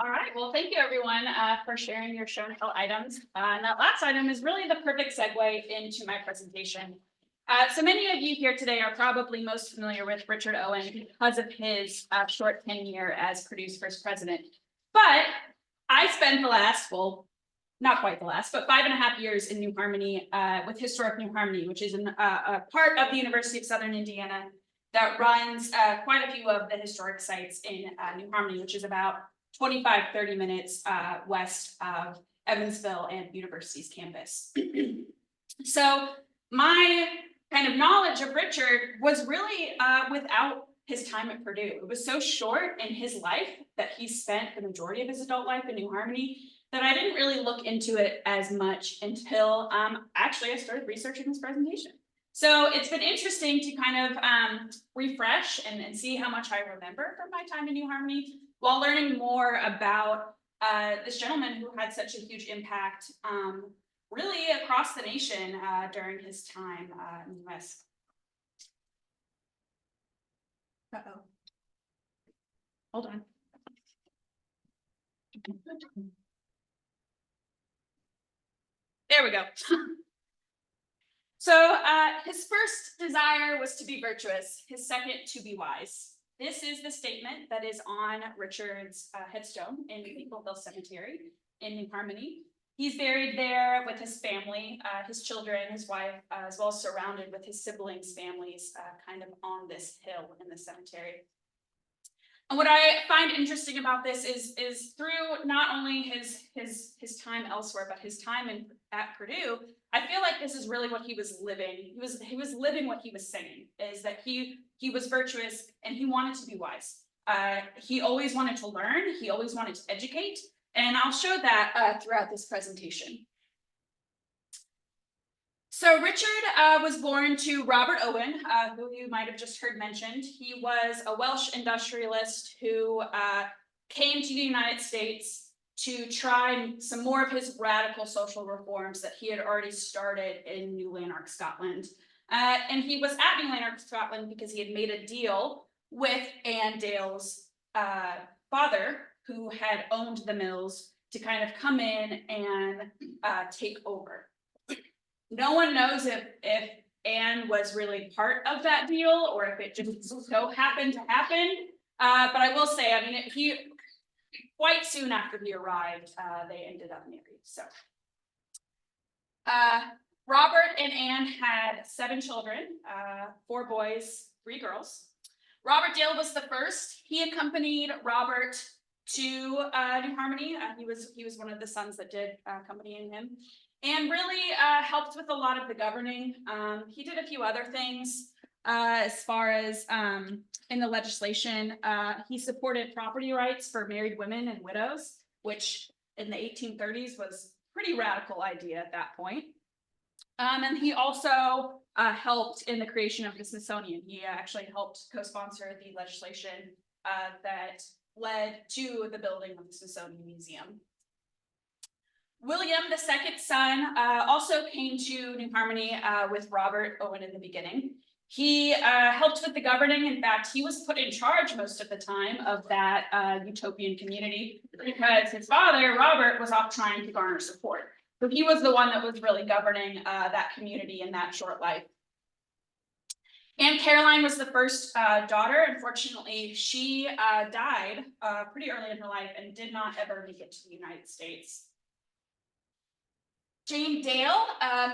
All right, well, thank you everyone for sharing your show and tell items. And that last item is really the perfect segue into my presentation. So many of you here today are probably most familiar with Richard Owen because of his short tenure as Purdue's first president. But I spent the last, well, not quite the last, but 5.5 years in New Harmony with Historic New Harmony, which is a part of the University of Southern Indiana that runs quite a few of the historic sites in New Harmony, which is about 25-30 minutes west of Evansville and University's campus. So my kind of knowledge of Richard was really without his time at Purdue. It was so short in his life that he spent the majority of his adult life in New Harmony that I didn't really look into it as much until actually I started researching this presentation. So it's been interesting to kind of refresh and see how much I remember from my time in New Harmony while learning more about this gentleman who had such a huge impact really across the nation during his time in the US. Uh-oh. Hold on. There we go. So his first desire was to be virtuous, his second to be wise. This is the statement that is on Richard's headstone in Maple Hill Cemetery in New Harmony. He's buried there with his family, his children, his wife, as well as surrounded with his siblings' families, kind of on this hill in the cemetery. And what I find interesting about this is through not only his time elsewhere, but his time at Purdue, I feel like this is really what he was living. He was living what he was saying, is that he was virtuous and he wanted to be wise. He always wanted to learn. He always wanted to educate. And I'll show that throughout this presentation. So Richard was born to Robert Owen, who you might have just heard mentioned. He was a Welsh industrialist who came to the United States to try some more of his radical social reforms that he had already started in New Lanark, Scotland. And he was at New Lanark, Scotland because he had made a deal with Anne Dale's father, who had owned the mills, to kind of come in and take over. No one knows if Anne was really part of that deal or if it just so happened to happen. But I will say, I mean, quite soon after he arrived, they ended up married. So Robert and Anne had 7 children, 4 boys, 3 girls. Robert Dale was the first. He accompanied Robert to New Harmony. He was one of the sons that did accompany him, and really helped with a lot of the governing. He did a few other things as far as in the legislation. He supported property rights for married women and widows, which in the 1830s was a pretty radical idea at that point. And he also helped in the creation of the Smithsonian. He actually helped co-sponsor the legislation that led to the building of the Smithsonian Museum. William, the second son, also came to New Harmony with Robert Owen in the beginning. He helped with the governing. In fact, he was put in charge most of the time of that utopian community because his father, Robert, was off trying to garner support. So he was the one that was really governing that community in that short life. Anne Caroline was the first daughter. Unfortunately, she died pretty early in her life and did not ever make it to the United States. Jane Dale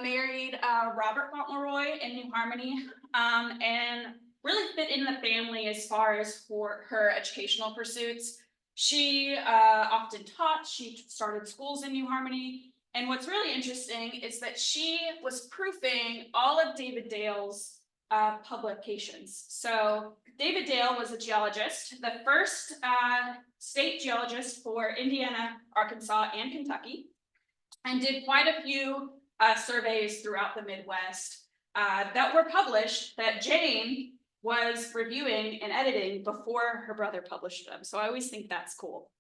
married Robert Fauntleroy in New Harmony and really fit in the family as far as for her educational pursuits. She often taught. She started schools in New Harmony. And what's really interesting is that she was proofing all of David Dale's publications. So David Dale was a geologist, the first state geologist for Indiana, Arkansas, and Kentucky, and did quite a few surveys throughout the Midwest that were published that Jane was reviewing and editing before her brother published them. So I always think that's cool.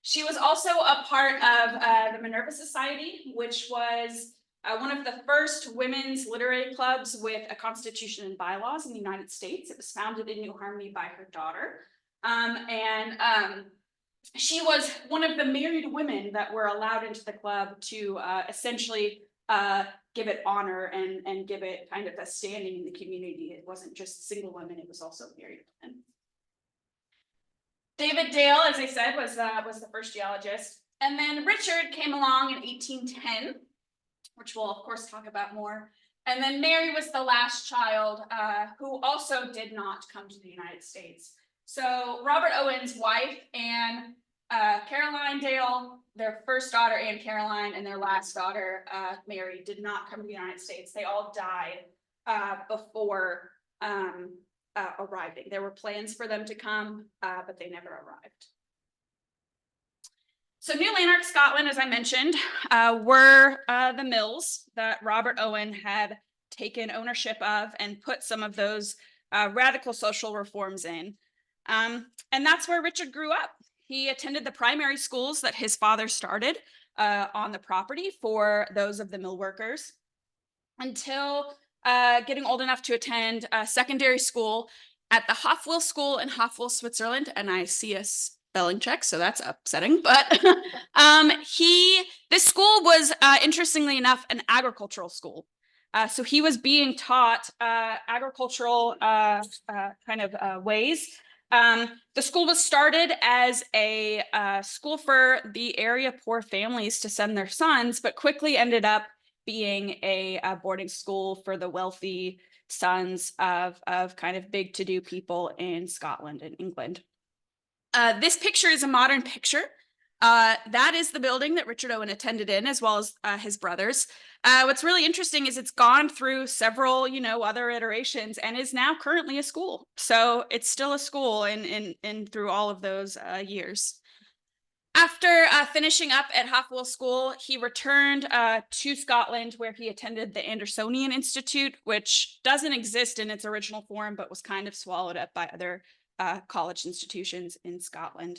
She was also a part of the Minerva Society, which was one of the first women's literary clubs with a constitution and bylaws in the United States. It was founded in New Harmony by her daughter. she was one of the married women that were allowed into the club to essentially give it honor and give it kind of a standing in the community. It wasn't just single women, it was also married women. David Dale, as I said, was the first geologist. And then Richard came along in 1810, which we'll of course talk about more. And then Mary was the last child who also did not come to the United States. So Robert Owen's wife, Anne Caroline Dale, their first daughter, Anne Caroline, and their last daughter, Mary, did not come to the United States. They all died before arriving. There were plans for them to come, but they never arrived. So New Lanark, Scotland, as I mentioned, were the mills that Robert Owen had taken ownership of and put some of those radical social reforms in. And that's where Richard grew up. He attended the primary schools that his father started on the property for those of the mill workers until getting old enough to attend secondary school at the Hofwil School in Hofwil, Switzerland. And I see a spelling check, so that's upsetting. But this school was, interestingly enough, an agricultural school. So he was being taught agricultural ways. The school was started as a school for the area poor families to send their sons, but quickly ended up being a boarding school for the wealthy sons of kind of big to-do people in Scotland and England. This picture is a modern picture. That is the building that Richard Owen attended in, as well as his brothers. What's really interesting is it's gone through several, other iterations and is now currently a school. So it's still a school in through all of those years. After finishing up at Hofwil School, he returned to Scotland, where he attended the Andersonian Institute, which doesn't exist in its original form, but was kind of swallowed up by other college institutions in Scotland.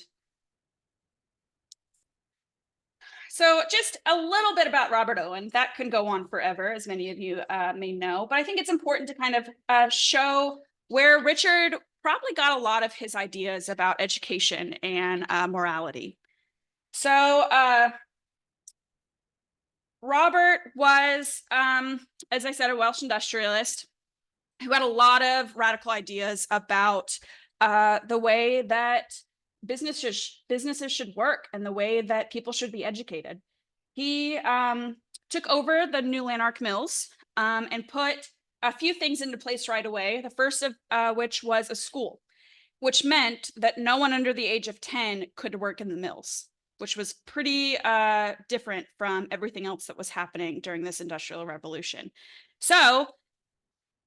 So just a little bit about Robert Owen. That can go on forever, as many of you may know, but I think it's important to kind of show where Richard probably got a lot of his ideas about education and morality. So Robert was, as I said, a Welsh industrialist who had a lot of radical ideas about the way that businesses should work and the way that people should be educated. He took over the New Lanark mills and put a few things into place right away. The first of which was a school, which meant that no one under the age of 10 could work in the mills, which was pretty different from everything else that was happening during this Industrial Revolution. So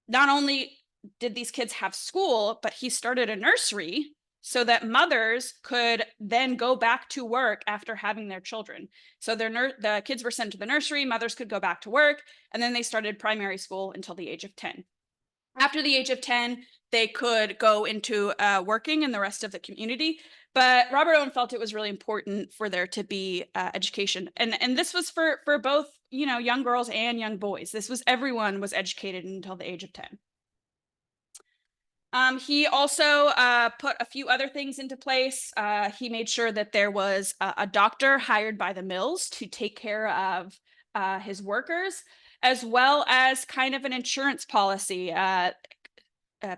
not only did these kids have school, but he started a nursery so that mothers could then go back to work after having their children. So the kids were sent to the nursery, mothers could go back to work, and then they started primary school until the age of 10. After the age of 10, they could go into working in the rest of the community. But Robert Owen felt it was really important for there to be education. And this was for both, young girls and young boys. Everyone was educated until the age of 10. He also put a few other things into place. He made sure that there was a doctor hired by the mills to take care of his workers, as well as kind of an insurance policy.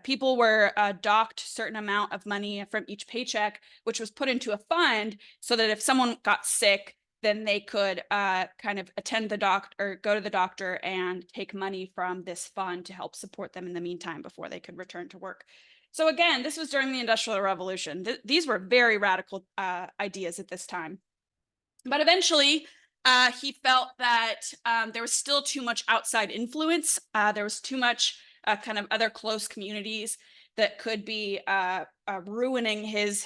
People were docked a certain amount of money from each paycheck, which was put into a fund so that if someone got sick, then they could kind of attend the doctor or go to the doctor and take money from this fund to help support them in the meantime before they could return to work. So again, this was during the Industrial Revolution. These were very radical ideas at this time. But eventually, he felt that there was still too much outside influence. There was too much kind of other close communities that could be ruining his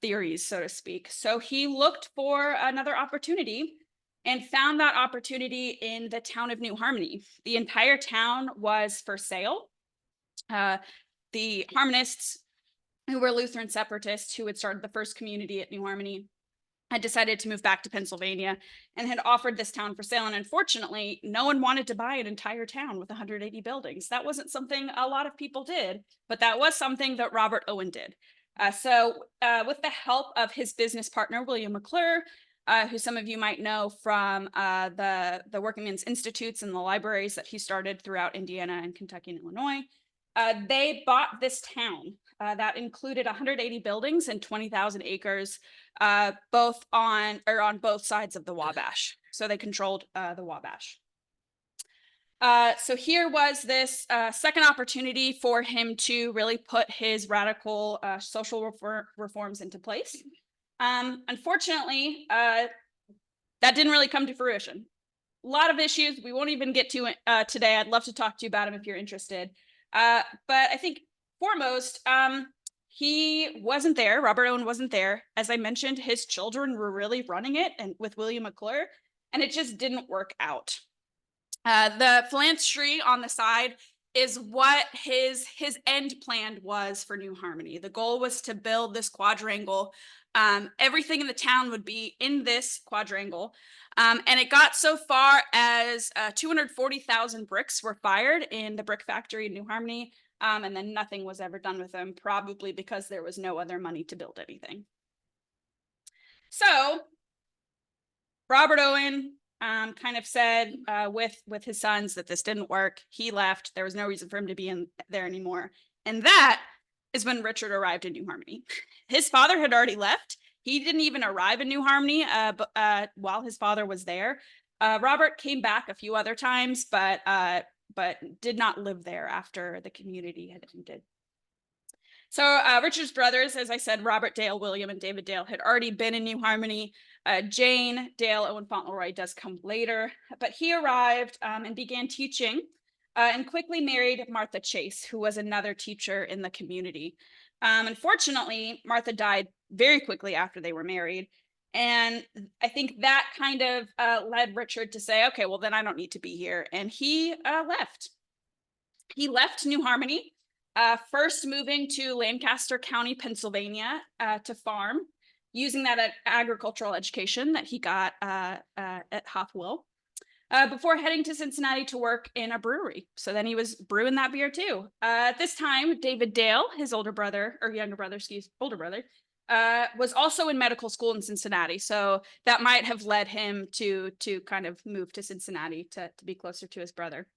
theories, so to speak. So he looked for another opportunity and found that opportunity in the town of New Harmony. The entire town was for sale. The Harmonists, who were Lutheran separatists who had started the first community at New Harmony, had decided to move back to Pennsylvania and had offered this town for sale. And unfortunately, no one wanted to buy an entire town with 180 buildings. That wasn't something a lot of people did, but that was something that Robert Owen did. With the help of his business partner, William McClure, who some of you might know from the Working Men's Institutes and the libraries that he started throughout Indiana and Kentucky and Illinois, they bought this town that included 180 buildings and 20,000 acres, both on both sides of the Wabash. So they controlled the Wabash. So here was this second opportunity for him to really put his radical social reforms into place. Unfortunately, that didn't really come to fruition. A lot of issues we won't even get to today. I'd love to talk to you about them if you're interested. But I think foremost, he wasn't there. Robert Owen wasn't there. As I mentioned, his children were really running it, and with William McClure, and it just didn't work out. The philanthropy on the side is what his end plan was for New Harmony. The goal was to build this quadrangle. Everything in the town would be in this quadrangle. And it got so far as 240,000 bricks were fired in the brick factory in New Harmony. And then nothing was ever done with them, probably because there was no other money to build anything. So Robert Owen kind of said with his sons that this didn't work. He left. There was no reason for him to be in there anymore. And that is when Richard arrived in New Harmony. His father had already left. He didn't even arrive in New Harmony while his father was there. Robert came back a few other times, but did not live there after the community had ended. So Richard's brothers, as I said, Robert Dale, William, and David Dale had already been in New Harmony. Jane Dale Owen Fauntleroy does come later, but he arrived and began teaching and quickly married Martha Chase, who was another teacher in the community. Unfortunately, Martha died very quickly after they were married. And I think that kind of led Richard to say, okay, well, then I don't need to be here. And he left. He left New Harmony, first moving to Lancaster County, Pennsylvania to farm, using that agricultural education that he got at Hopwell, before heading to Cincinnati to work in a brewery. So then he was brewing that beer too. At this time, David Dale, his older brother, was also in medical school in Cincinnati. So that might have led him to kind of move to Cincinnati to be closer to his brother.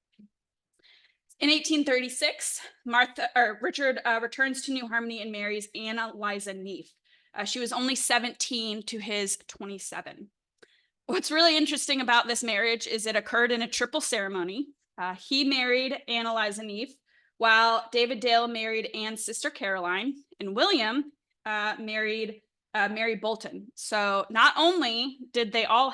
In 1836, Richard returns to New Harmony and marries Anna Liza Neef. She was only 17 to his 27. What's really interesting about this marriage is it occurred in a triple ceremony. He married Anna Liza Neef, while David Dale married Anne's sister Caroline, and William married Mary Bolton. So not only did they all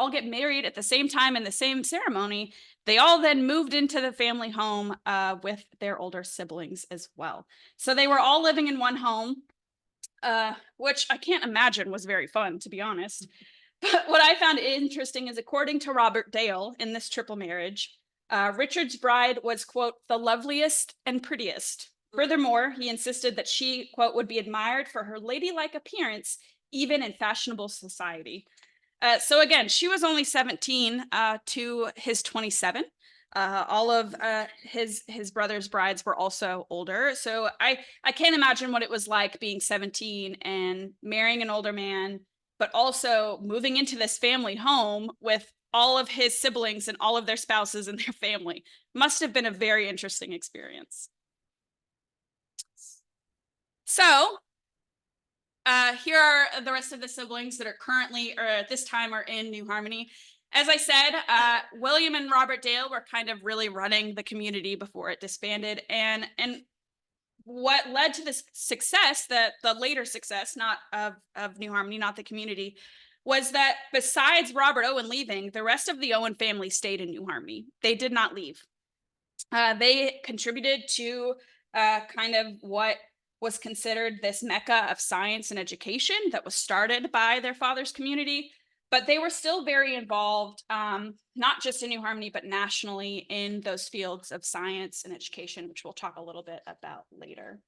get married at the same time in the same ceremony, they all then moved into the family home with their older siblings as well. So they were all living in one home, which I can't imagine was very fun, to be honest. But what I found interesting is, according to Robert Dale, in this triple marriage, Richard's bride was, quote, the loveliest and prettiest. Furthermore, he insisted that she, quote, would be admired for her ladylike appearance, even in fashionable society. So again, she was only 17 to his 27. All of his brother's brides were also older. So I can't imagine what it was like being 17 and marrying an older man, but also moving into this family home with all of his siblings and all of their spouses and their family. Must have been a very interesting experience. So here are the rest of the siblings that are currently, or at this time, are in New Harmony. As I said, William and Robert Dale were kind of really running the community before it disbanded. And what led to this success, the later success, not of New Harmony, not the community, was that besides Robert Owen leaving, the rest of the Owen family stayed in New Harmony. They did not leave. They contributed to kind of what was considered this mecca of science and education that was started by their father's community, but they were still very involved, not just in New Harmony, but nationally in those fields of science and education, which we'll talk a little bit about later.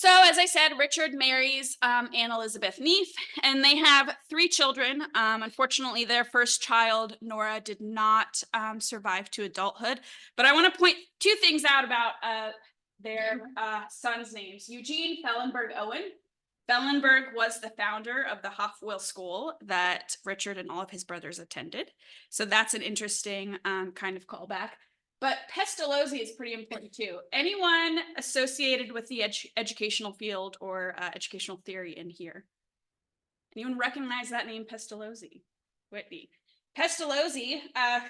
So as I said, Richard marries Anne Elizabeth Neath, and they have 3 children. Unfortunately, their first child, Nora, did not survive to adulthood. But I want to point 2 things out about their sons' names. Eugene Fellenberg Owen. Fellenberg was the founder of the Hofwil School that Richard and all of his brothers attended. So that's an interesting kind of callback. But Pestalozzi is pretty important too. Anyone associated with the educational field or educational theory in here? Anyone recognize that name, Pestalozzi? Whitney. Pestalozzi,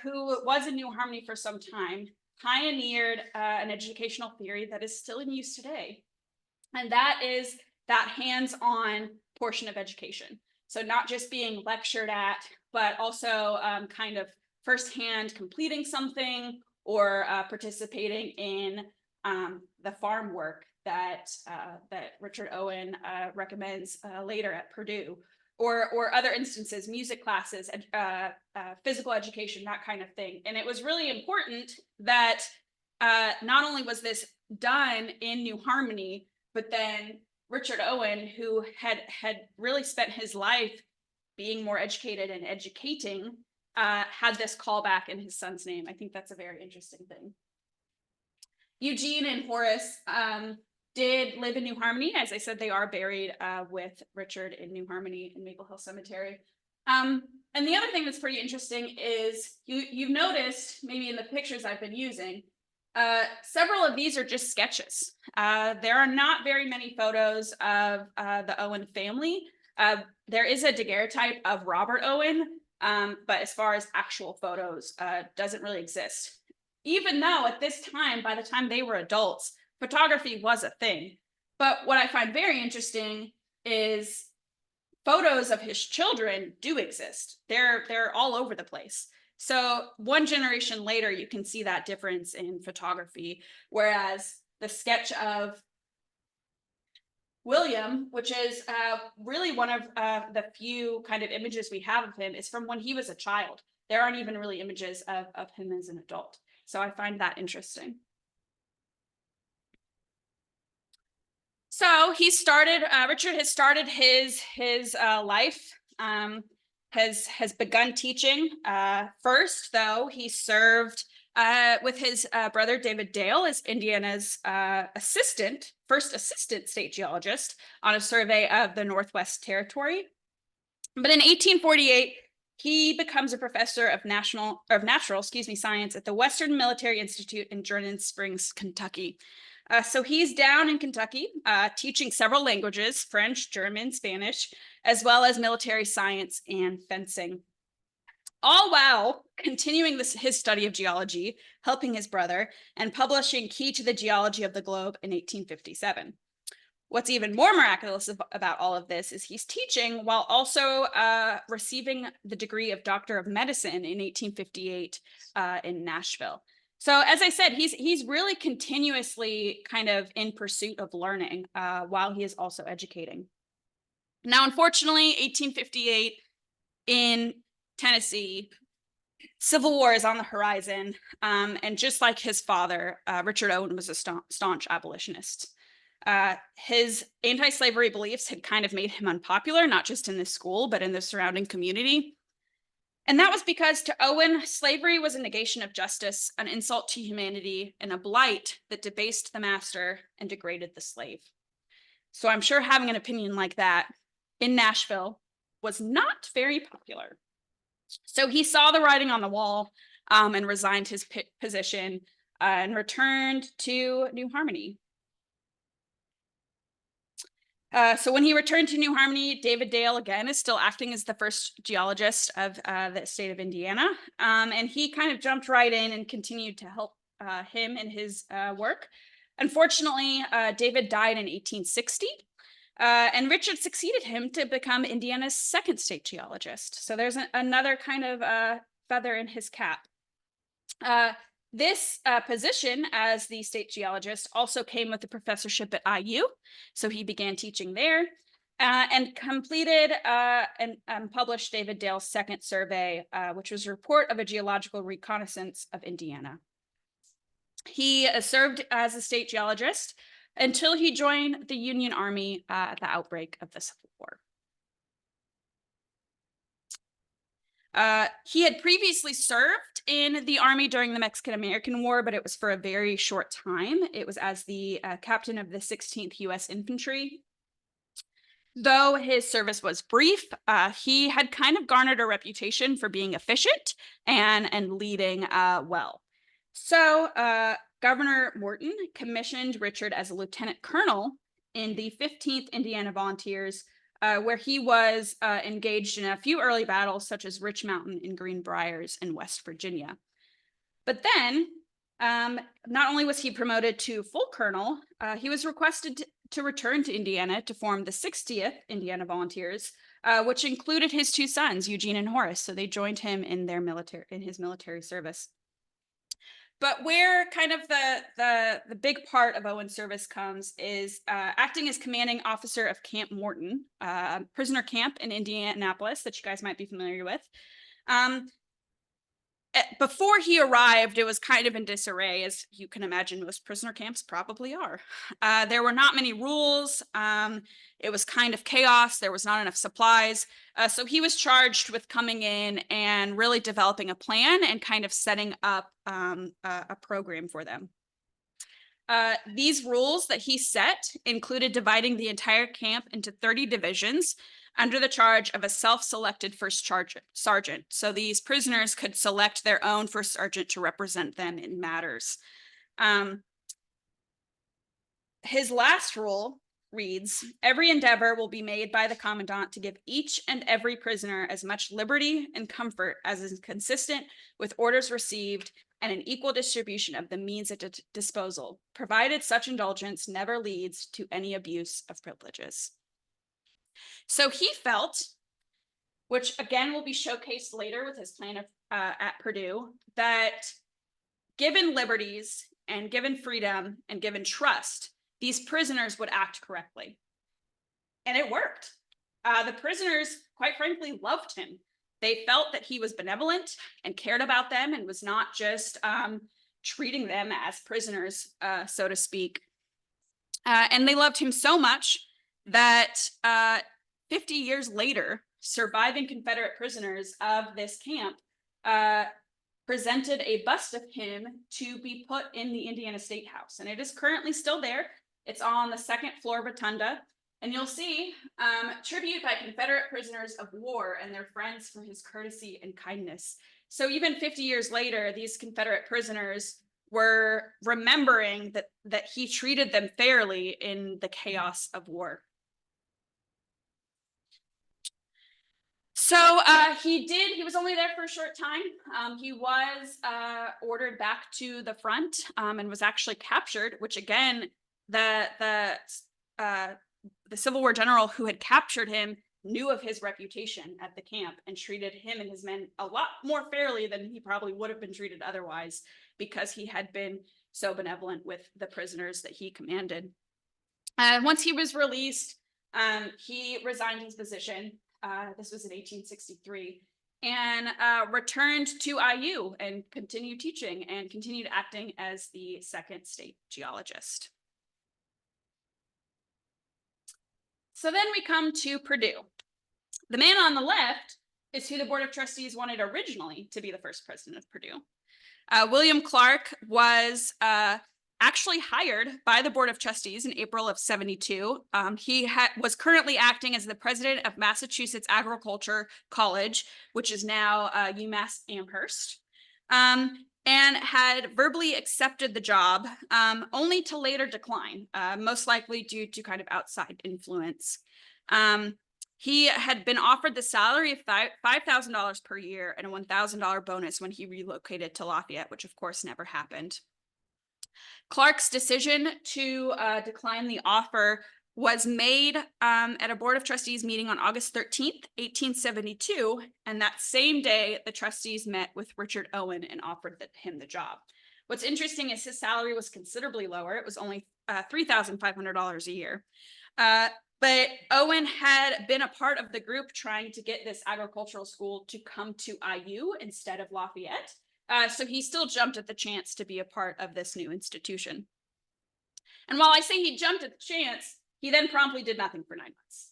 who was in New Harmony for some time, pioneered an educational theory that is still in use today. And that is that hands-on portion of education. So not just being lectured at, but also kind of firsthand completing something or participating in the farm work that Richard Owen recommends later at Purdue, or other instances, music classes, physical education, that kind of thing. And it was really important that not only was this done in New Harmony, but then Richard Owen, who had really spent his life being more educated and educating, had this callback in his son's name. I think that's a very interesting thing. Eugene and Horace did live in New Harmony. As I said, they are buried with Richard in New Harmony in Maple Hill Cemetery. And the other thing that's pretty interesting is you've noticed, maybe in the pictures I've been using, several of these are just sketches. There are not very many photos of the Owen family. There is a daguerreotype of Robert Owen, but as far as actual photos, doesn't really exist. Even though at this time, by the time they were adults, photography was a thing. But what I find very interesting is photos of his children do exist. They're all over the place. So one generation later, you can see that difference in photography, whereas the sketch of William, which is really one of the few kind of images we have of him, is from when he was a child. There aren't even really images of him as an adult. So I find that interesting. So he started, Richard has started his life, has begun teaching. First, though, he served with his brother David Dale as Indiana's first assistant state geologist on a survey of the Northwest Territory. But in 1848, he becomes a professor of natural science at the Western Military Institute in Jordan Springs, Kentucky. So he's down in Kentucky, teaching several languages, French, German, Spanish, as well as military science and fencing, all while continuing his study of geology, helping his brother, and publishing Key to the Geology of the Globe in 1857. What's even more miraculous about all of this is he's teaching while also receiving the degree of Doctor of Medicine in 1858 in Nashville. So as I said, he's really continuously kind of in pursuit of learning while he is also educating. Now, unfortunately, 1858 in Tennessee, Civil War is on the horizon. And just like his father, Richard Owen was a staunch abolitionist. His anti-slavery beliefs had kind of made him unpopular, not just in the school, but in the surrounding community. And that was because to Owen, slavery was a negation of justice, an insult to humanity, and a blight that debased the master and degraded the slave. So I'm sure having an opinion like that in Nashville was not very popular. So he saw the writing on the wall and resigned his position and returned to New Harmony. So when he returned to New Harmony, David Dale, again, is still acting as the first geologist of the state of Indiana. And he kind of jumped right in and continued to help him in his work. Unfortunately, David died in 1860. And Richard succeeded him to become Indiana's second state geologist. So there's another kind of feather in his cap. This position as the state geologist also came with a professorship at IU. So he began teaching there and completed and published David Dale's second survey, which was a report of a geological reconnaissance of Indiana. He served as a state geologist until he joined the Union Army at the outbreak of the Civil War. He had previously served in the Army during the Mexican-American War, but it was for a very short time. It was as the captain of the 16th U.S. Infantry. Though his service was brief, he had kind of garnered a reputation for being efficient and leading well. So Governor Morton commissioned Richard as a lieutenant colonel in the 15th Indiana Volunteers, where he was engaged in a few early battles, such as Rich Mountain and Greenbriers in West Virginia. But then, not only was he promoted to full colonel, he was requested to return to Indiana to form the 60th Indiana Volunteers, which included his two sons, Eugene and Horace. So they joined him in his military service. But where kind of the big part of Owen's service comes is acting as commanding officer of Camp Morton, prisoner camp in Indianapolis that you guys might be familiar with. Before he arrived, it was kind of in disarray, as you can imagine most prisoner camps probably are. There were not many rules. It was kind of chaos. There was not enough supplies. So he was charged with coming in and really developing a plan and kind of setting up a program for them. These rules that he set included dividing the entire camp into 30 divisions under the charge of a self-selected first sergeant. So these prisoners could select their own first sergeant to represent them in matters. His last rule reads, "Every endeavor will be made by the commandant to give each and every prisoner as much liberty and comfort as is consistent with orders received and an equal distribution of the means at disposal, provided such indulgence never leads to any abuse of privileges." So he felt, which again will be showcased later with his plan at Purdue, that given liberties and given freedom and given trust, these prisoners would act correctly. And it worked. The prisoners, quite frankly, loved him. They felt that he was benevolent and cared about them and was not just treating them as prisoners, so to speak. And they loved him so much that 50 years later, surviving Confederate prisoners of this camp presented a bust of him to be put in the Indiana State House. And it is currently still there. It's on the second floor rotunda. And you'll see tribute by Confederate prisoners of war and their friends for his courtesy and kindness. So even 50 years later, these Confederate prisoners were remembering that he treated them fairly in the chaos of war. So he was only there for a short time. He was ordered back to the front and was actually captured, which again, the Civil War general who had captured him knew of his reputation at the camp and treated him and his men a lot more fairly than he probably would have been treated otherwise, because he had been so benevolent with the prisoners that he commanded. Once he was released, he resigned his position. This was in 1863, and returned to IU and continued teaching and continued acting as the second state geologist. So then we come to Purdue. The man on the left is who the Board of Trustees wanted originally to be the first president of Purdue. William Clark was actually hired by the Board of Trustees in April of '72. He was currently acting as the president of Massachusetts Agriculture College, which is now UMass Amherst, and had verbally accepted the job, only to later decline, most likely due to kind of outside influence. He had been offered the salary of $5,000 per year and a $1,000 bonus when he relocated to Lafayette, which of course never happened. Clark's decision to decline the offer was made at a Board of Trustees meeting on August 13th, 1872, and that same day, the trustees met with Richard Owen and offered him the job. What's interesting is his salary was considerably lower. It was only $3,500 a year. But Owen had been a part of the group trying to get this agricultural school to come to IU instead of Lafayette. So he still jumped at the chance to be a part of this new institution. And while I say he jumped at the chance, he then promptly did nothing for 9 months.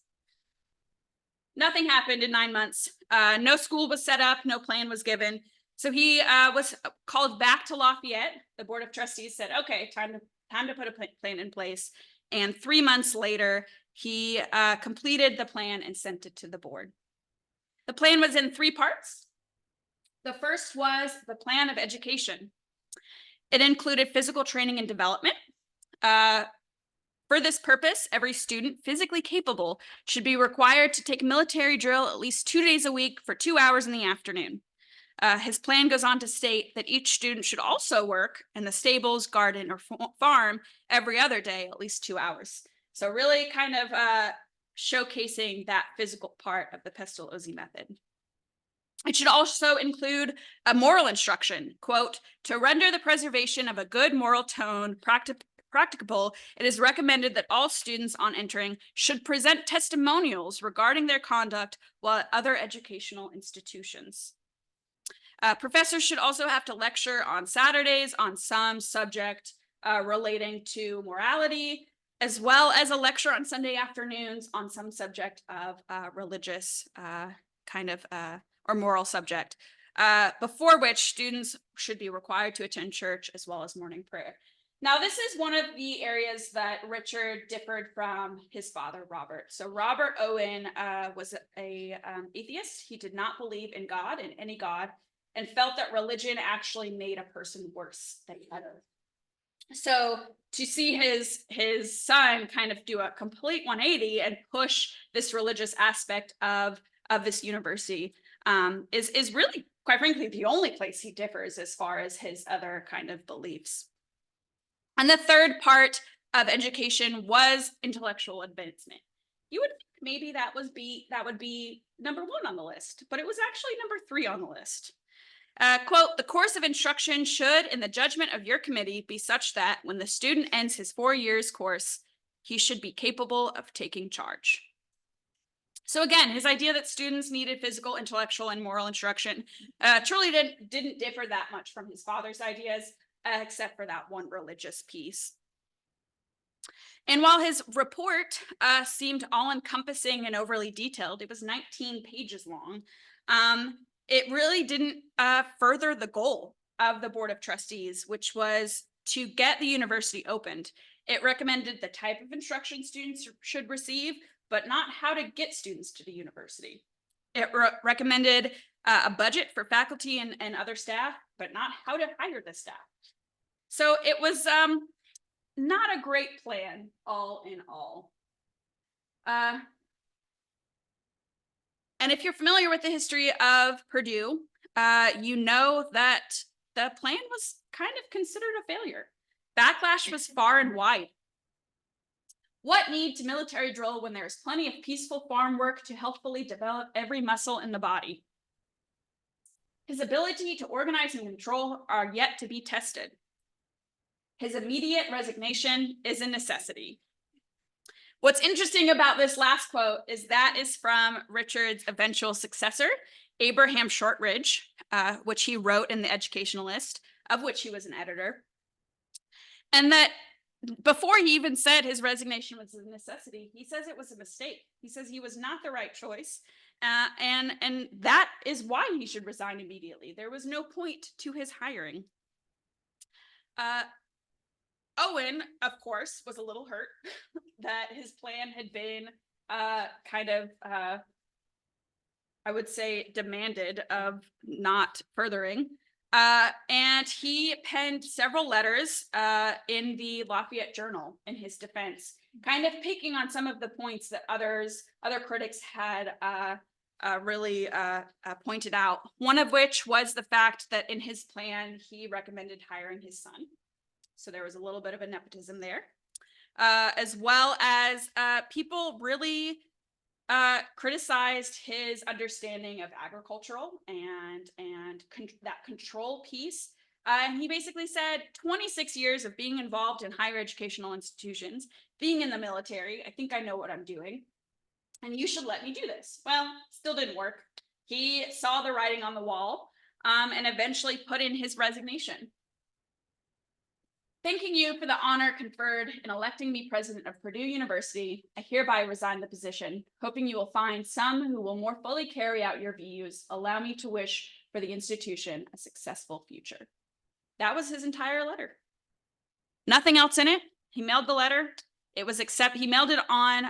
Nothing happened in 9 months. No school was set up, no plan was given. So he was called back to Lafayette. The Board of Trustees said, okay, time to put a plan in place. And 3 months later, he completed the plan and sent it to the board. The plan was in 3 parts. The first was the plan of education. It included physical training and development. For this purpose, every student physically capable should be required to take military drill at least 2 days a week for 2 hours in the afternoon. His plan goes on to state that each student should also work in the stables, garden, or farm every other day, at least 2 hours. So really kind of showcasing that physical part of the Pestalozzi method. It should also include a moral instruction, quote, to render the preservation of a good moral tone practicable, it is recommended that all students on entering should present testimonials regarding their conduct while at other educational institutions. Professors should also have to lecture on Saturdays on some subject relating to morality, as well as a lecture on Sunday afternoons on some subject of religious or moral subject, before which students should be required to attend church as well as morning prayer. Now, this is one of the areas that Richard differed from his father, Robert. So Robert Owen was an atheist. He did not believe in God, in any God, and felt that religion actually made a person worse than better. So to see his son kind of do a complete 180 and push this religious aspect of this university is really, quite frankly, the only place he differs as far as his other kind of beliefs. And the third part of education was intellectual advancement. You would think maybe that would be number 1 on the list, but it was actually number 3 on the list. Quote, the course of instruction should, in the judgment of your committee, be such that when the student ends his 4 years course, he should be capable of taking charge. So again, his idea that students needed physical, intellectual, and moral instruction truly didn't differ that much from his father's ideas, except for that one religious piece. And while his report seemed all-encompassing and overly detailed, it was 19 pages long, it really didn't further the goal of the Board of Trustees, which was to get the university opened. It recommended the type of instruction students should receive, but not how to get students to the university. It recommended a budget for faculty and other staff, but not how to hire the staff. So it was not a great plan, all in all. And if you're familiar with the history of Purdue, you know that the plan was kind of considered a failure. Backlash was far and wide. What need to military drill when there is plenty of peaceful farm work to healthfully develop every muscle in the body? His ability to organize and control are yet to be tested. His immediate resignation is a necessity. What's interesting about this last quote is that is from Richard's eventual successor, Abraham Shortridge, which he wrote in the Educationalist, of which he was an editor. And that before he even said his resignation was a necessity, he says it was a mistake. He says he was not the right choice. And that is why he should resign immediately. There was no point to his hiring. Owen, of course, was a little hurt that his plan had been I would say, demanded of not furthering. And he penned several letters in the Lafayette Journal in his defense, kind of picking on some of the points that other critics had really pointed out. One of which was the fact that in his plan, he recommended hiring his son. So there was a little bit of a nepotism there, as well as people really criticized his understanding of agricultural and that control piece. And he basically said 26 years of being involved in higher educational institutions, being in the military, I think I know what I'm doing, and you should let me do this. Well, still didn't work. He saw the writing on the wall and eventually put in his resignation. Thanking you for the honor conferred in electing me president of Purdue University, I hereby resign the position, hoping you will find some who will more fully carry out your views. Allow me to wish for the institution a successful future. That was his entire letter. Nothing else in it. He mailed the letter. He mailed it on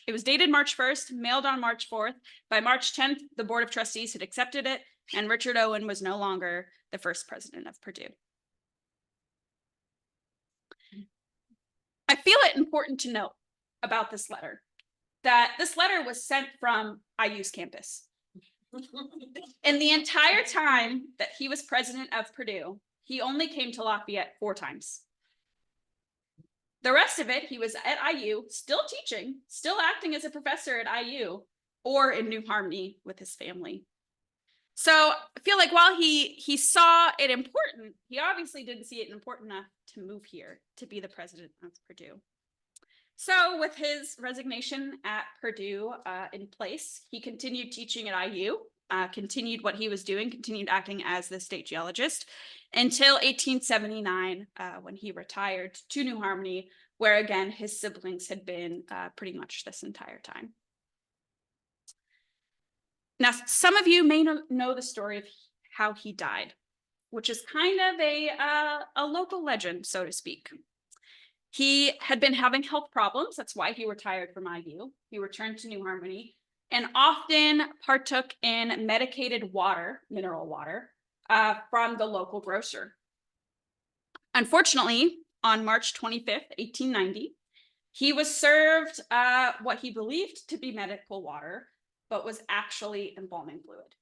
it was dated March 1st, mailed on March 4th. By March 10th, the Board of Trustees had accepted it, and Richard Owen was no longer the first president of Purdue. I feel it important to note about this letter that this letter was sent from IU's campus. In the entire time that he was president of Purdue, he only came to Lafayette 4 times. The rest of it, he was at IU, still teaching, still acting as a professor at IU, or in New Harmony with his family. So I feel like while he saw it important, he obviously didn't see it important enough to move here to be the president of Purdue. So with his resignation at Purdue in place, he continued teaching at IU, continued what he was doing, continued acting as the state geologist until 1879 when he retired to New Harmony, where again, his siblings had been pretty much this entire time. Now, some of you may know the story of how he died, which is kind of a local legend, so to speak. He had been having health problems. That's why he retired from IU. He returned to New Harmony and often partook in medicated water, mineral water, from the local grocer. Unfortunately, on March 25th, 1890, he was served what he believed to be medical water, but was actually embalming fluid.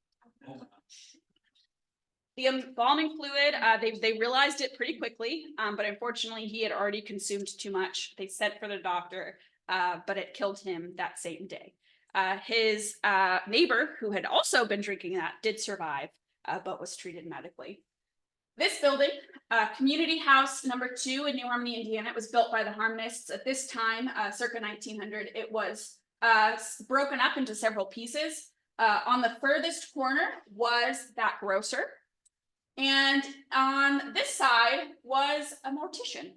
The embalming fluid, they realized it pretty quickly, but unfortunately he had already consumed too much. They sent for the doctor, but it killed him that same day. His neighbor, who had also been drinking that, did survive, but was treated medically. This building, Community House number 2 in New Harmony, Indiana, it was built by the Harmonists. At this time, circa 1900, it was broken up into several pieces. On the furthest corner was that grocer. And on this side was a mortician.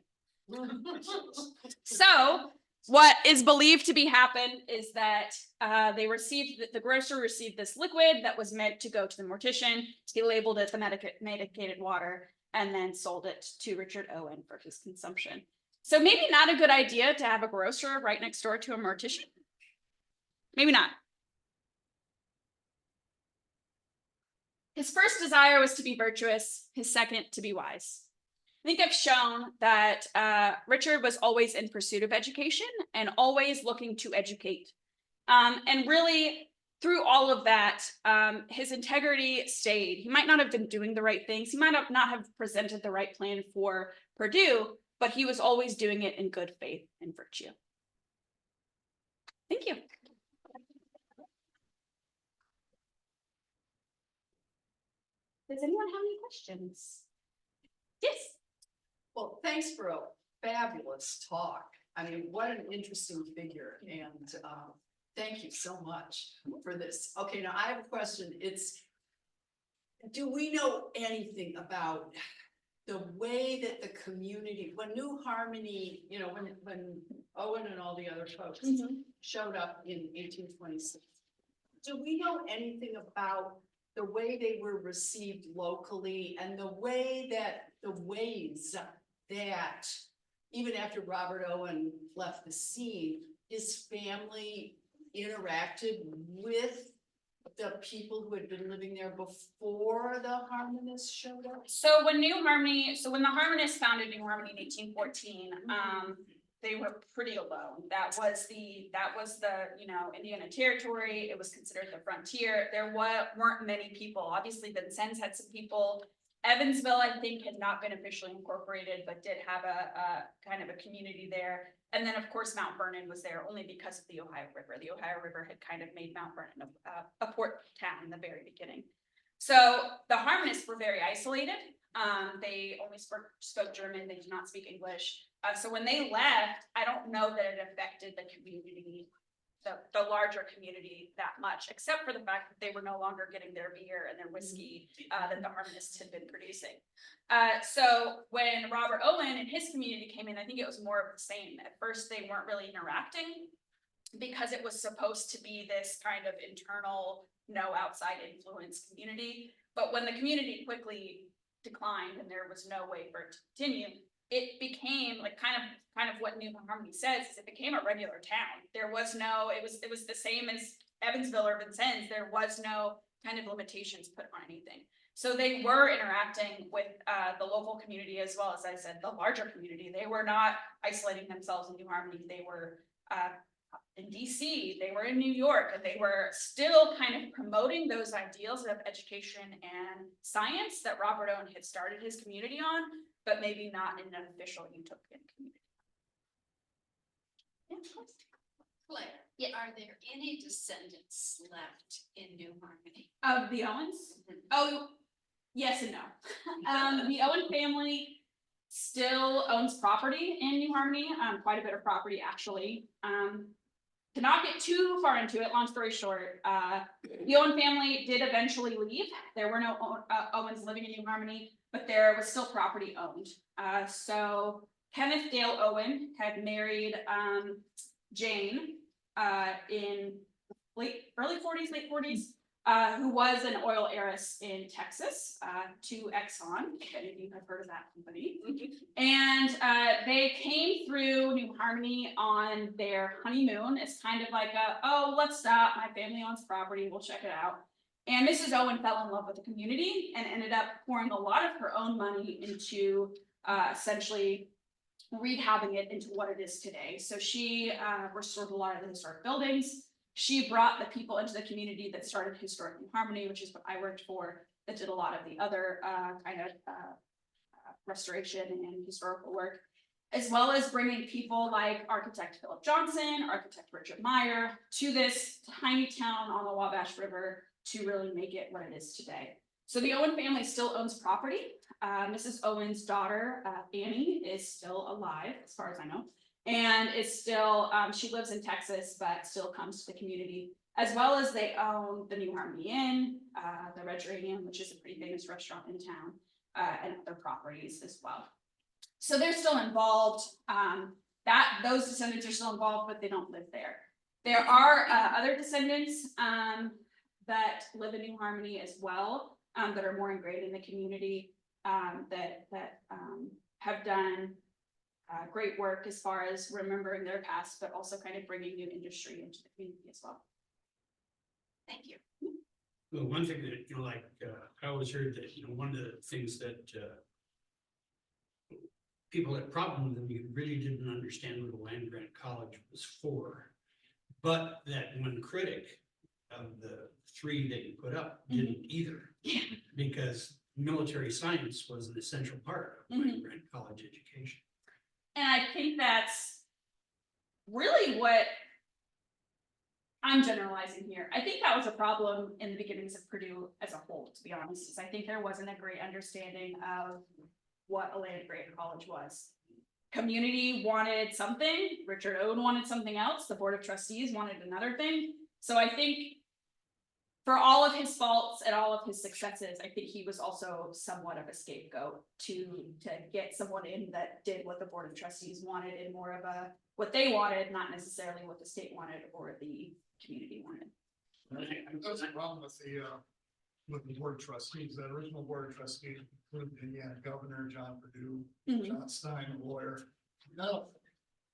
So what is believed to be happened is that the grocer received this liquid that was meant to go to the mortician. He labeled it the medicated water and then sold it to Richard Owen for his consumption. So maybe not a good idea to have a grocer right next door to a mortician. Maybe not. His first desire was to be virtuous, his second to be wise. I think I've shown that Richard was always in pursuit of education and always looking to educate. And really, through all of that, his integrity stayed. He might not have been doing the right things. He might not have presented the right plan for Purdue, but he was always doing it in good faith and virtue. Thank you. Does anyone have any questions? Yes. Well, thanks for a fabulous talk. I mean, what an interesting figure, and thank you so much for this. Okay, now I have a question. Do we know anything about the way that the community, when New Harmony, you know, when Owen and all the other folks showed up in 1826, do we know anything about the way they were received locally and the ways that even after Robert Owen left the scene, his family interacted with the people who had been living there before the Harmonists showed up? So when the Harmonists founded New Harmony in 1814, they were pretty alone. That was the Indiana Territory. It was considered the frontier. There weren't many people. Obviously, Vincennes had some people. Evansville, I think, had not been officially incorporated, but did have a kind of a community there. And then, of course, Mount Vernon was there only because of the Ohio River. The Ohio River had kind of made Mount Vernon a port town in the very beginning. So the Harmonists were very isolated. They only spoke German. They did not speak English. So when they left, I don't know that it affected the community the larger community that much, except for the fact that they were no longer getting their beer and their whiskey that the Harmonists had been producing. So when Robert Owen and his community came in, I think it was more of the same. At first, they weren't really interacting because it was supposed to be this kind of internal, no outside influence community. But when the community quickly declined and there was no way for it to continue, it became like kind of what New Harmony says, is it became a regular town. There was no, it was the same as Evansville or Vincennes. There was no kind of limitations put on anything. So they were interacting with the local community as well as I said, the larger community. They were not isolating themselves in New Harmony. They were in DC, they were in New York, and they were still kind of promoting those ideals of education and science that Robert Owen had started his community on, but maybe not in an official utopian community. Yeah, of course. Claire, Yeah. are there any descendants left in New Harmony? Of the Owens? Oh, yes and no. The Owen family still owns property in New Harmony, quite a bit of property actually. To not get too far into it, long story short, the Owen family did eventually leave. There were no Owens living in New Harmony, but there was still property owned. So Kenneth Dale Owen had married Jane in early 40s, late 40s, who was an oil heiress in Texas to Exxon, if any of you have heard of that company. And they came through New Harmony on their honeymoon. It's kind of like oh, let's stop. My family owns property. We'll check it out. And Mrs. Owen fell in love with the community and ended up pouring a lot of her own money into essentially rehabbing it into what it is today. So she restored a lot of the historic buildings. She brought the people into the community that started Historic New Harmony, which is what I worked for, that did a lot of the other kind of restoration and historical work, as well as bringing people like architect Philip Johnson, architect Richard Meyer to this tiny town on the Wabash River to really make it what it is today. So the Owen family still owns property. Mrs. Owen's daughter, Annie, is still alive, as far as I know. And is still, she lives in Texas, but still comes to the community, as well as they own the New Harmony Inn, the Red Geranium, which is a pretty famous restaurant in town, and other properties as well. So they're still involved. Those descendants are still involved, but they don't live there. There are other descendants that live in New Harmony as well, that are more ingrained in the community, that have done great work as far as remembering their past, but also kind of bringing new industry into the community as well. Thank you. Well, one thing that, like, I always heard that, one of the things that people had problem with them, you really didn't understand what a land grant college was for. But that one critic of the three that you put up didn't either. Yeah. Because military science was an essential part of land grant college education. And I think that's really what I'm generalizing here. I think that was a problem in the beginnings of Purdue as a whole, to be honest, is I think there wasn't a great understanding of what a land grant college was. Community wanted something, Richard Owen wanted something else, the Board of Trustees wanted another thing. So I think for all of his faults and all of his successes, I think he was also somewhat of a scapegoat to get someone in that did what the Board of Trustees wanted and more of a what they wanted, not necessarily what the state wanted or the community wanted. That was the problem with the board of trustees. That original board of trustees included Indiana Governor John Purdue, John Stein, a lawyer. None of them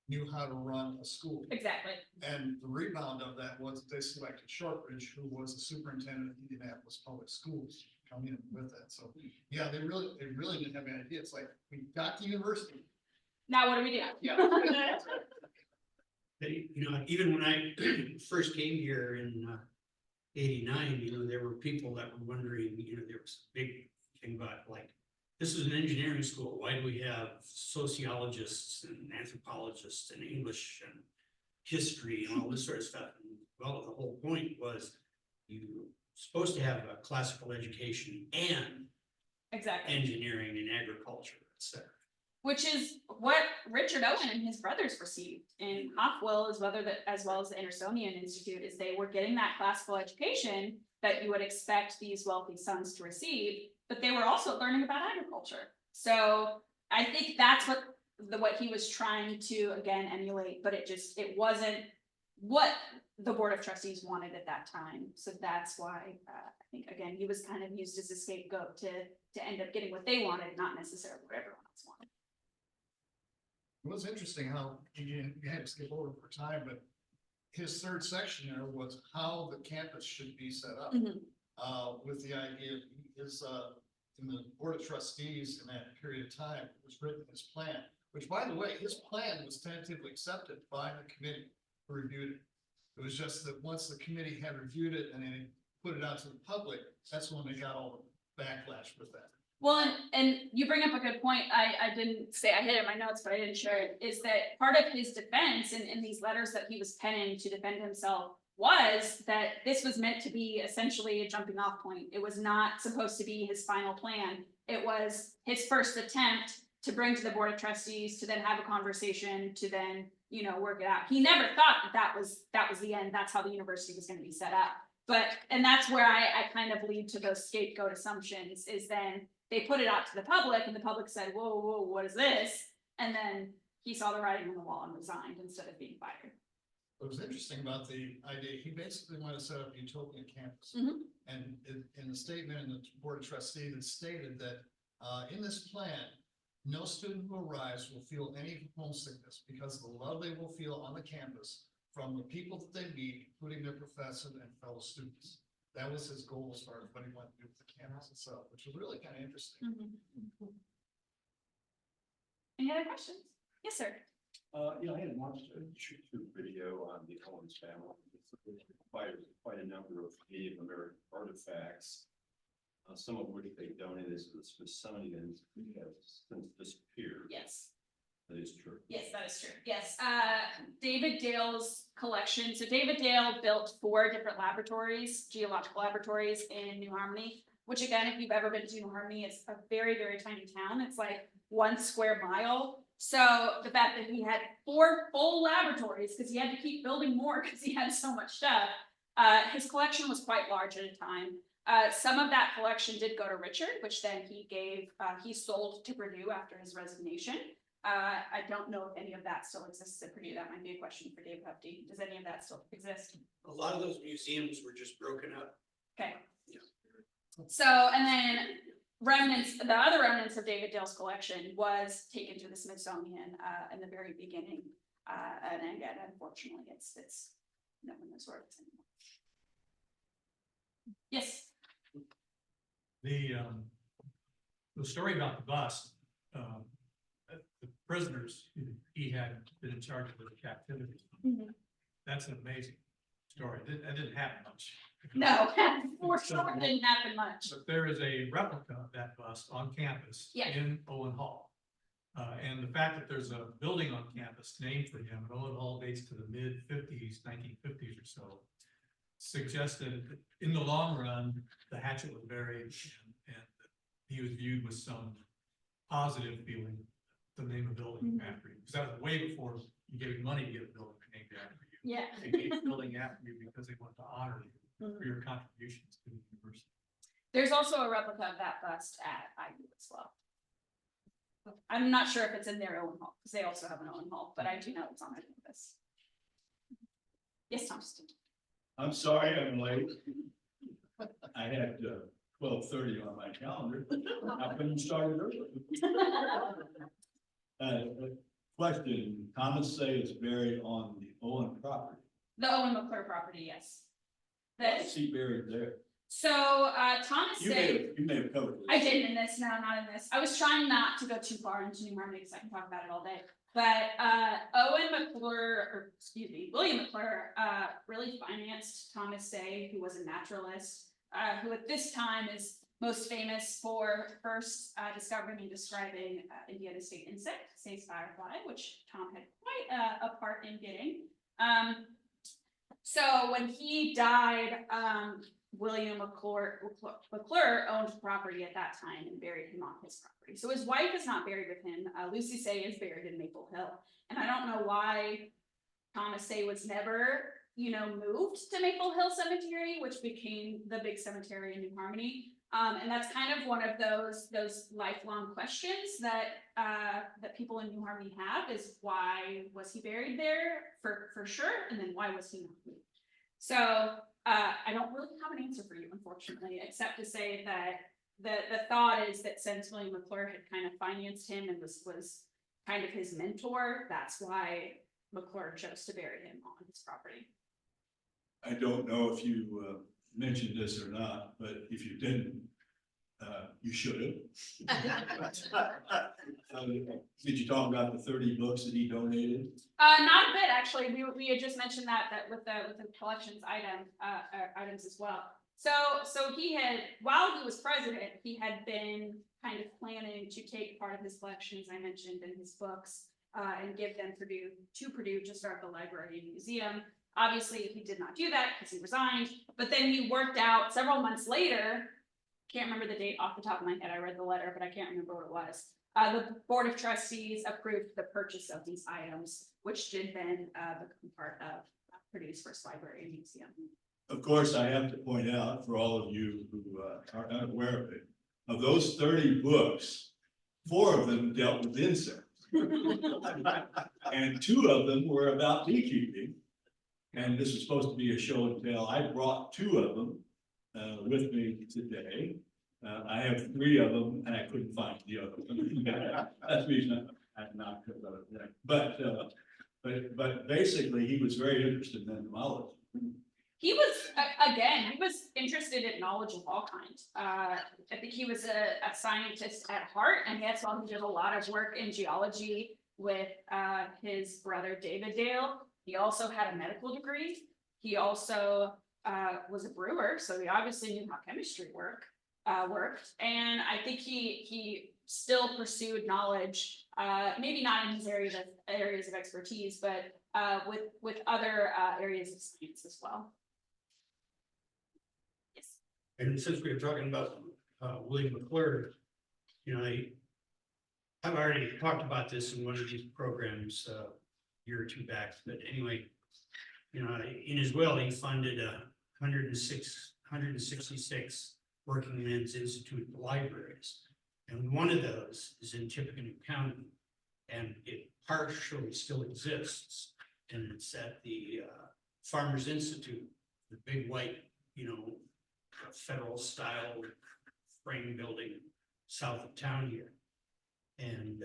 knew how to run a school. Exactly. And the rebound of that was they selected Shortridge, who was the superintendent of Indianapolis Public Schools, come in with that. So yeah, they really didn't have any idea. It's like, we got the university. Now what do we do? Yeah. Even when I first came here in '89, there were people that were wondering, there was a big thing about like, this is an engineering school. Why do we have sociologists and anthropologists and English and history and all this sort of stuff? And, well, the whole point was you're supposed to have a classical education and Exactly. engineering and agriculture, etc. Which is what Richard Owen and his brothers received in Hopwell, as well as the Andersonian Institute, is they were getting that classical education that you would expect these wealthy sons to receive, but they were also learning about agriculture. So I think that's what he was trying to again emulate, but it wasn't what the Board of Trustees wanted at that time. So that's why I think again he was kind of used as a scapegoat to end up getting what they wanted, not necessarily what everyone else wanted. It was interesting how you had to skip over for time, but his third section there was how the campus should be set up. With the idea, his, in the Board of Trustees in that period of time, it was written his plan, which by the way, his plan was tentatively accepted by the committee who reviewed it. It was just that once the committee had reviewed it and then put it out to the public, that's when they got all the backlash with that. Well, and you bring up a good point. I didn't say I hit it in my notes, but I didn't share it, is that part of his defense in these letters that he was penning to defend himself was that this was meant to be essentially a jumping off point. It was not supposed to be his final plan. It was his first attempt to bring to the Board of Trustees, to then have a conversation, to then, you know, work it out. He never thought that was the end. That's how the university was going to be set up. But, and that's where I kind of lead to those scapegoat assumptions, is then they put it out to the public and the public said, whoa, whoa, what is this? And then he saw the writing on the wall and resigned instead of being fired. What was interesting about the idea, he basically wanted to set up a utopian campus. And in the statement in the Board of Trustees, it stated that in this plan, no student who arrives will feel any homesickness because of the love they will feel on the campus from the people that they meet, including their professor and fellow students. That was his goal as far as what he wanted to do with the campus itself, which was really kind of interesting. Any other questions? Yes, sir. I had watched a YouTube video on the Owens family. It's quite a number of Native American artifacts, some of which they donated to the Smithsonian, have since disappeared. Yes. That is true. Yes, that is true. Yes, David Dale's collection. So David Dale built 4 different laboratories, geological laboratories in New Harmony, which again, if you've ever been to New Harmony, it's a very, very tiny town. It's like 1 square mile. So the fact that he had 4 full laboratories, because he had to keep building more because he had so much stuff, his collection was quite large at a time. Some of that collection did go to Richard, which then he sold to Purdue after his resignation. I don't know if any of that still exists at Purdue. That might be a question for Dave Hupty. Does any of that still exist? A lot of those museums were just broken up. Okay. Yeah. So, and then the other remnants of David Dale's collection was taken to the Smithsonian in the very beginning. And again, unfortunately, it's no one knows where it's anymore. Yes. The story about the bust, the prisoners, he had been in charge of the captivity. That's an amazing story. That didn't happen much. No, for sure didn't happen much. But there is a replica of that bust on campus Yeah. in Owen Hall. And the fact that there's a building on campus named for him, and Owen Hall dates to the mid-50s, 1950s or so, suggested that in the long run, the hatchet was buried and he was viewed with some positive feeling to name a building after you. Because that was way before you gave money to get a building named after you. Yeah. They gave a building after you because they wanted to honor you for your contributions to the university. There's also a replica of that bust at IU as well. I'm not sure if it's in their Owen Hall, because they also have an Owen Hall, but I do know it's on their campus. Yes, Thompson. I'm sorry I'm late. I had 12:30 on my calendar. How come you started early? Question, Thomas say it's buried on the Owen property. The Owen McClure property, yes. Why is he buried there? So Thomas You said, may have covered this. I didn't in this, no, not in this. I was trying not to go too far into New Harmony because I can talk about it all day. But William McClure really financed Thomas Say, who was a naturalist, who at this time is most famous for first discovering and describing Indiana state insect, Say's firefly, which Tom had quite a part in getting. So when he died, William McClure owned property at that time and buried him on his property. So his wife is not buried with him. Lucy Say is buried in Maple Hill. And I don't know why Thomas Say was never, moved to Maple Hill Cemetery, which became the big cemetery in New Harmony. And that's kind of one of those lifelong questions that people in New Harmony have, is why was he buried there for sure? And then why was he not moved? So I don't really have an answer for you, unfortunately, except to say that the thought is that since William McClure had kind of financed him and was kind of his mentor, that's why McClure chose to bury him on his property. I don't know if you mentioned this or not, but if you didn't, you should have. Did you talk about the 30 books that he donated? Not a bit, actually. We had just mentioned that with the collections items as well. So he had, while he was president, he had been kind of planning to take part of his collection, as I mentioned, in his books, and give them to Purdue to start the library and museum. Obviously, he did not do that because he resigned, but then he worked out several months later. Can't remember the date off the top of my head. I read the letter, but I can't remember what it was. The Board of Trustees approved the purchase of these items, which did then become part of Purdue's first library and museum. Of course, I have to point out for all of you who are unaware of it, of those 30 books, 4 of them dealt with insects. And 2 of them were about beekeeping. And this was supposed to be a show and tell. I brought 2 of them with me today. I have 3 of them, and I couldn't find the other one. That's the reason I not put that. But basically, he was very interested in entomology. He was, he was interested in knowledge of all kinds. I think he was a scientist at heart, and that's why he did a lot of work in geology with his brother David Dale. He also had a medical degree. He also was a brewer, so he obviously knew how chemistry worked. And I think he still pursued knowledge, maybe not in his areas of expertise, but with other areas of science as well. Yes. And since we were talking about William McClure, I've already talked about this in one of these programs a year or 2 back, but anyway, in his will, he funded 166 Working Men's Institute libraries. And one of those is in Tippecanoe County, and it partially still exists. And it's at the Farmers Institute, the big white, federal style frame building south of town here. And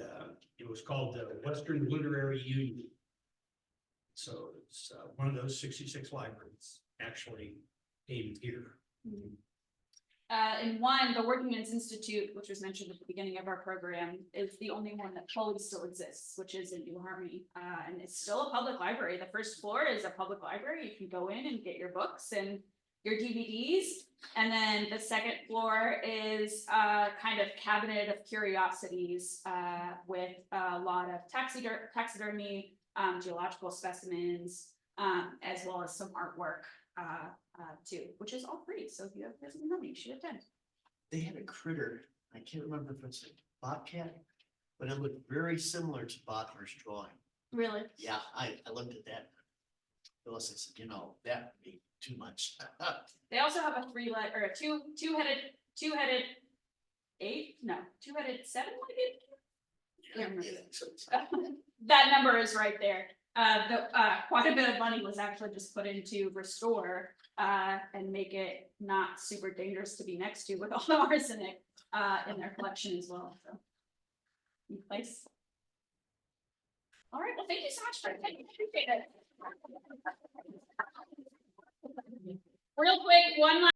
it was called the Western Literary Union. So it's one of those 66 libraries actually came here. And one, the Working Men's Institute, which was mentioned at the beginning of our program, is the only one that fully still exists, which is in New Harmony. And it's still a public library. The first floor is a public library. You can go in and get your books and your DVDs. And then the second floor is kind of cabinet of curiosities with a lot of taxidermy, geological specimens, as well as some artwork too, which is all free. So if you have visiting money, you should attend. They had a critter, I can't remember if it's a bobcat, but it looked very similar to Botner's drawing. Really? Yeah, I looked at that. Phyllis, I said, that would be too much. They also have a two-headed 7-legged. That number is right there. Quite a bit of money was actually just put into restore and make it not super dangerous to be next to with all the arsenic in their collection as well. So, new place. All right. Well, thank you so much for attending. Appreciate it. Real quick, one last.